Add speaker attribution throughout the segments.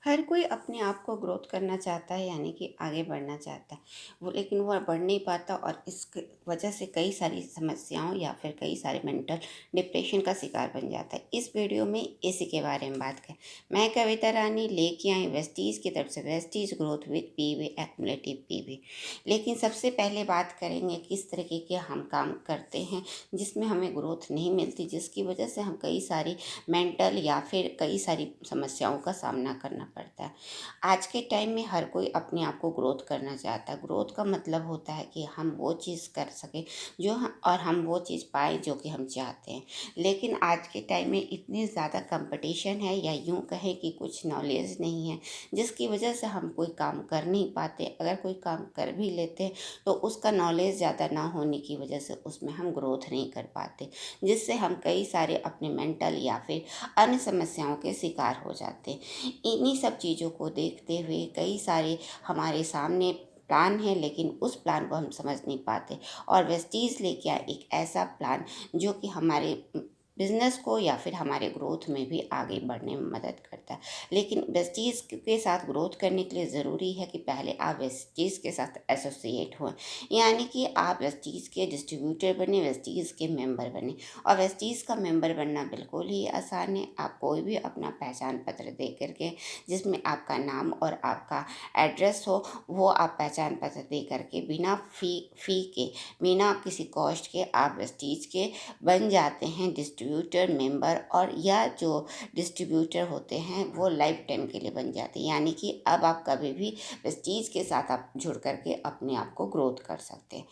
Speaker 1: हर कोई अपने आप को ग्रोथ करना चाहता है, यानी कि आगे बढ़ना चाहता है। लेकिन वो बढ़ नहीं पाता और इस वजह से कई सारी समस्याओं या फिर कई सारे मेंटल डिप्रेशन का शिकार बन जाता है। इस वीडियो में इसी के बारे में बात करें। मैं कविता रानी लेके आई वेस्टीज की तरफ से Vestige growth with PV accumulative PV. लेकिन सबसे पहले बात करेंगे किस तरीके के हम काम करते हैं जिसमें हमें ग्रोथ नहीं मिलती, जिसकी वजह से हम कई सारी मेंटल या फिर कई सारी समस्याओं का सामना करना पड़ता है। आज के टाइम में हर कोई अपने आप को ग्रोथ करना चाहता है। ग्रोथ का मतलब होता है कि हम वो चीज़ कर सकें और हम वो चीज़ पाएँ जो कि हम चाहते हैं। लेकिन आज के टाइम में इतनी ज़्यादा कंपटीशन है, या यूँ कहें कि कुछ नॉलेज नहीं है, जिसकी वजह से हम कोई काम कर नहीं पाते। अगर कोई काम कर भी लेते हैं तो उसका नॉलेज ज़्यादा ना होने की वजह से उसमें हम ग्रोथ नहीं कर पाते, जिससे हम कई सारे अपने मेंटल या फिर अन्य समस्याओं के शिकार हो जाते हैं। इन्हीं सब चीज़ों को देखते हुए कई सारे हमारे सामने प्लान है, लेकिन उस प्लान को हम समझ नहीं पाते। और वेस्टीज लेके आए एक ऐसा प्लान जो कि हमारे बिजनेस को या फिर हमारे ग्रोथ में भी आगे बढ़ने में मदद करता है। लेकिन वेस्टीज के साथ ग्रोथ करने के लिए ज़रूरी है कि पहले आप वेस्टीज के साथ एसोसिएट हों, यानी कि आप वेस्टीज के डिस्ट्रीब्यूटर बने, वेस्टीज के मेंबर बने। और वेस्टीज का मेंबर बनना बिल्कुल ही आसान है। आप कोई भी अपना पहचान पत्र दे करके, जिसमें आपका नाम और आपका एड्रेस हो, वो आप पहचान पत्र दे करके बिना फी के, बिना किसी कॉस्ट के आप वेस्टीज के बन जाते हैं डिस्ट्रीब्यूटर मेंबर। और यह जो डिस्ट्रीब्यूटर होते हैं वो लाइफ टाइम के लिए बन जाते हैं, यानी कि अब आप कभी भी वेस्टीज के साथ आप जुड़ करके अपने आप को ग्रोथ कर सकते हैं।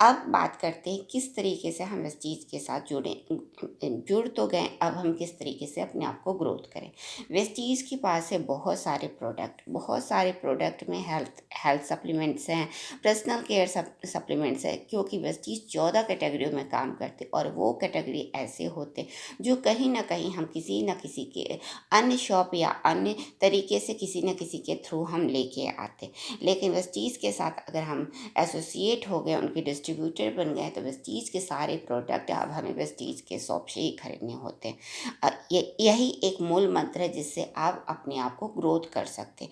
Speaker 1: अब बात करते हैं किस तरीके से हम इस चीज़ के साथ जुड़ तो गए, अब हम किस तरीके से अपने आप को ग्रोथ करें। वेस्टीज के पास है बहुत सारे प्रोडक्ट में हेल्थ हेल्थ सप्लीमेंट्स हैं, पर्सनल केयर सप्लीमेंट्स है, क्योंकि वेस्टीज 14 कैटेगरियों में काम करते और वो कैटेगरी ऐसे होते जो कहीं ना कहीं हम किसी न किसी के अन्य शॉप या अन्य तरीके से किसी न किसी के थ्रू हम लेके आते। लेकिन वेस्टीज के साथ अगर हम एसोसिएट हो गए, उनके डिस्ट्रीब्यूटर बन गए, तो वेस्टीज के सारे प्रोडक्ट अब हमें वेस्टीज के शॉप से ही खरीदने होते हैं। यही एक मूल मंत्र है जिससे आप अपने आप को ग्रोथ कर सकते हैं।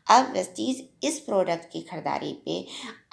Speaker 1: अब वेस्टीज इस प्रोडक्ट की खरीदारी पे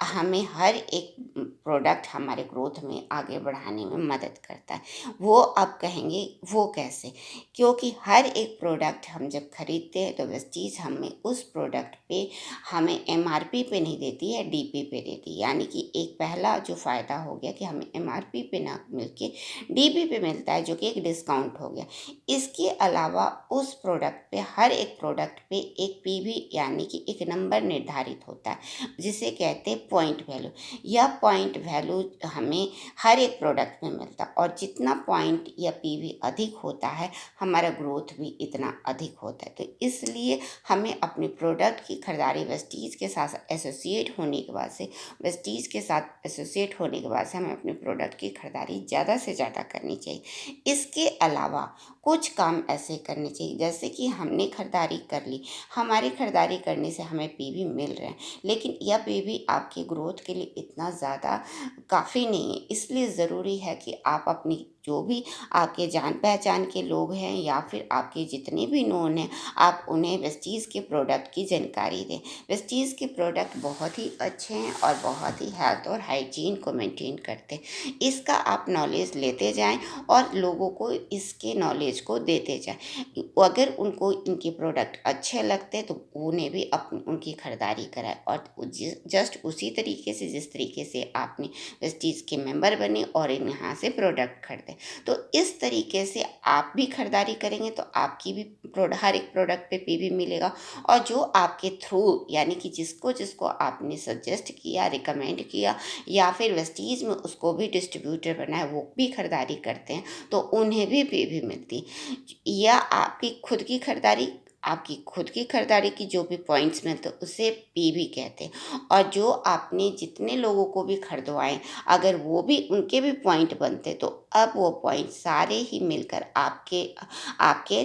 Speaker 1: हमें हर एक प्रोडक्ट हमारे ग्रोथ में आगे बढ़ाने में मदद करता है। वो आप कहेंगे वो कैसे? क्योंकि हर एक प्रोडक्ट हम जब खरीदते हैं तो वेस्टीज हमें उस प्रोडक्ट पे हमें एमआरपी पे नहीं देती है, डीपी पे देती है। यानी कि एक पहला जो फ़ायदा हो गया कि हमें एमआरपी पे ना मिलके डीपी पे मिलता है, जो कि एक डिस्काउंट हो गया। इसके अलावा उस प्रोडक्ट पे, हर एक प्रोडक्ट पे एक पीवी यानी कि एक नंबर निर्धारित होता है, जिसे कहते हैं पॉइंट वैल्यू। यह पॉइंट वैल्यू हमें हर एक प्रोडक्ट में मिलता है, और जितना पॉइंट या पीवी अधिक होता है हमारा ग्रोथ भी इतना अधिक होता है। तो इसलिए हमें अपने प्रोडक्ट की खरीदारी वेस्टीज के साथ एसोसिएट होने के बाद से हमें अपने प्रोडक्ट की खरीदारी ज़्यादा से ज़्यादा करनी चाहिए। इसके अलावा कुछ काम ऐसे करने चाहिए, जैसे कि हमने खरीदारी कर ली, हमारी खरीदारी करने से हमें पीवी मिल रहे हैं, लेकिन यह पीवी आपके ग्रोथ के लिए इतना ज़्यादा काफ़ी नहीं है। इसलिए ज़रूरी है कि आप अपनी जो भी आपके जान पहचान के लोग हैं या फिर आपके जितने भी नोन हैं, आप उन्हें वेस्टीज़ के प्रोडक्ट की जानकारी दें। वेस्टीज़ के प्रोडक्ट बहुत ही अच्छे हैं और बहुत ही हेल्थ और हाइजीन को मेंटेन करते हैं। इसका आप नॉलेज लेते जाएं और लोगों को इसके नॉलेज को देते जाएं। अगर उनको इनके प्रोडक्ट अच्छे लगते तो उन्हें भी उनकी खरीदारी कराएं, और जस्ट उसी तरीके से जिस तरीके से आपने वेस्टीज़ के मेंबर बने और यहाँ से प्रोडक्ट खरीदे। तो इस तरीके से आप भी खरीदारी करेंगे तो आपकी भी हर एक प्रोडक्ट पे पीवी मिलेगा, और जो आपके थ्रू यानी कि जिसको जिसको आपने सजेस्ट किया, रिकमेंड किया, या फिर वेस्टीज में उसको भी डिस्ट्रीब्यूटर बनाया, वो भी खरीदारी करते हैं तो उन्हें भी पीवी मिलती। या आपकी खुद की खरीदारी की जो भी पॉइंट्स मिलते उसे पीवी कहते हैं। और जो आपने जितने लोगों को भी खरीदवाएं, अगर वो भी उनके भी पॉइंट बनते तो अब वो पॉइंट सारे ही मिलकर आपके आपके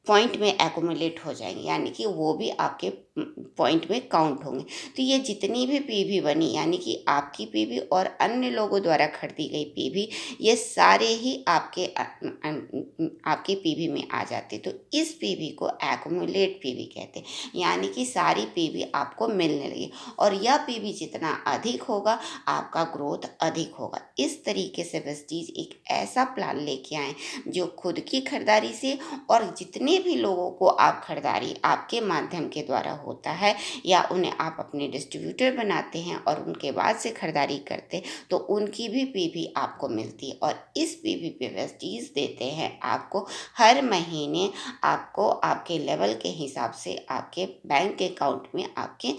Speaker 1: पॉइंट में एक्यूमुलेट हो जाएंगे, यानी कि वो भी आपके पॉइंट में काउंट होंगे। तो ये जितनी भी पीवी बनी, यानी कि आपकी पीवी और अन्य लोगों द्वारा खरीदी गई पीवी, ये सारे ही आपके पीवी में आ जाते। तो इस पीवी को एक्यूमुलेट पीवी कहते हैं, यानी कि सारी पीवी आपको मिलने लगी, और यह पीवी जितना अधिक होगा आपका ग्रोथ अधिक होगा। इस तरीके से वेस्टीज एक ऐसा प्लान लेके आए जो खुद की खरीदारी से, और जितने भी लोगों को आप खरीदारी आपके माध्यम के द्वारा होता है, या उन्हें आप अपने डिस्ट्रीब्यूटर बनाते हैं और उनके बाद से खरीदारी करते, तो उनकी भी पीवी आपको मिलती है। और इस पीवी पे वेस्टीज देते हैं आपको हर महीने, आपको आपके लेवल के हिसाब से आपके बैंक अकाउंट में आपके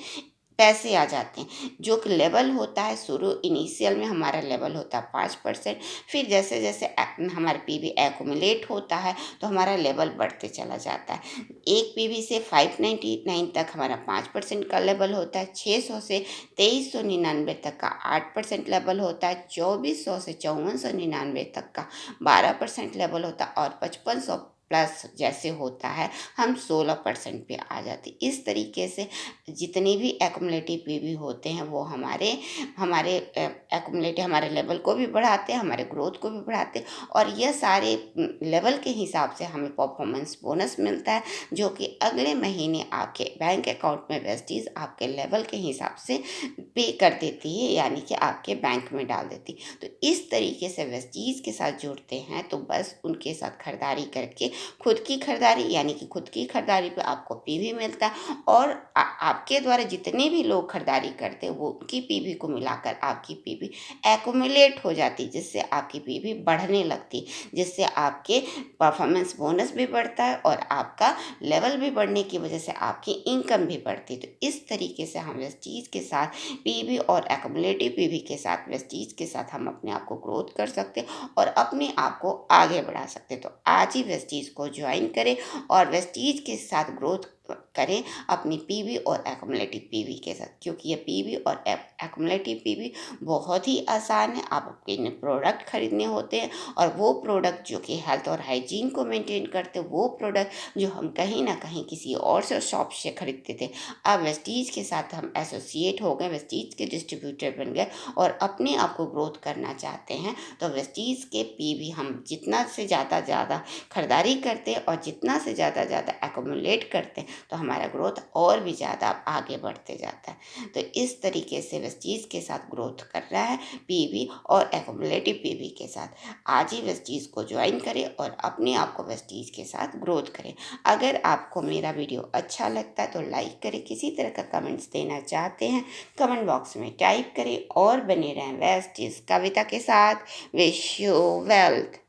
Speaker 1: पैसे आ जाते हैं। जो कि लेवल होता है, शुरू इनिशियल में हमारा लेवल होता है 5%, फिर जैसे जैसे हमारे पीवी एक्यूमुलेट होता है तो हमारा लेवल बढ़ते चला जाता है। एक पीवी से 599 तक हमारा 5% का लेवल होता है, 600 से 2399 तक का 8% लेवल होता है, 2400 से 5499 तक का 12% लेवल होता है, और 5500 प्लस जैसे होता है हम 16% पे आ जाते। इस तरीके से जितने भी एक्युमुलेटिव पीवी होते हैं वो हमारे हमारे एक्युमुलेटिव हमारे लेवल को भी बढ़ाते हैं, हमारे ग्रोथ को भी बढ़ाते हैं, और यह सारे लेवल के हिसाब से हमें परफॉर्मेंस बोनस मिलता है, जो कि अगले महीने आपके बैंक अकाउंट में वेस्टीज आपके लेवल के हिसाब से पे कर देती है, यानी कि आपके बैंक में डाल देती है। तो इस तरीके से वेस्टीज के साथ जुड़ते हैं तो बस उनके साथ खरीदारी करके खुद की खरीदारी, यानी कि खुद की खरीदारी पे आपको पीवी मिलता है, और आपके द्वारा जितने भी लोग खरीदारी करते हैं वो उनकी पीवी को मिलाकर आपकी पीवी एक्युमुलेट हो जाती, जिससे आपकी पीवी बढ़ने लगती, जिससे आपके परफॉर्मेंस बोनस भी बढ़ता है और आपका लेवल भी बढ़ने की वजह से आपकी इनकम भी बढ़ती है। तो इस तरीके से हम वेस्टीज के साथ पीवी और एक्युमुलेटिव पीवी के साथ वेस्टीज के साथ हम अपने आप को ग्रोथ कर सकते हैं और अपने आप को आगे बढ़ा सकते हैं। तो आज ही वेस्टीज को ज्वाइन करें और वेस्टीज के साथ ग्रोथ करें अपनी पीवी और एक्युमुलेटिव पीवी के साथ, क्योंकि ये पीवी और एक्युमुलेटिव पीवी बहुत ही आसान है। आप अपने प्रोडक्ट खरीदने होते हैं, और वो प्रोडक्ट जो कि हेल्थ और हाइजीन को मेंटेन करते हैं, वो प्रोडक्ट जो हम कहीं ना कहीं किसी और से शॉप से खरीदते थे, अब वेस्टीज के साथ हम एसोसिएट हो गए, वेस्टीज के डिस्ट्रीब्यूटर बन गए और अपने आप को ग्रोथ करना चाहते हैं। तो वेस्टीज के पीवी हम जितना से ज़्यादा खरीदारी करते हैं और जितना से ज़्यादा एक्युमुलेट करते हैं, तो हमारा ग्रोथ और भी ज़्यादा आगे बढ़ते जाता है। तो इस तरीके से वेस्टीज के साथ ग्रोथ कर रहा है पीवी और एक्युमुलेटिव पीवी के साथ। आज ही वेस्टीज को ज्वाइन करें और अपने आप को वेस्टीज के साथ ग्रोथ करें। अगर आपको मेरा वीडियो अच्छा लगता है तो लाइक करें, किसी तरह का कमेंट्स देना चाहते हैं कमेंट बॉक्स में टाइप करें, और बने रहें वेस्टीज कविता के साथ। Wish you wealth.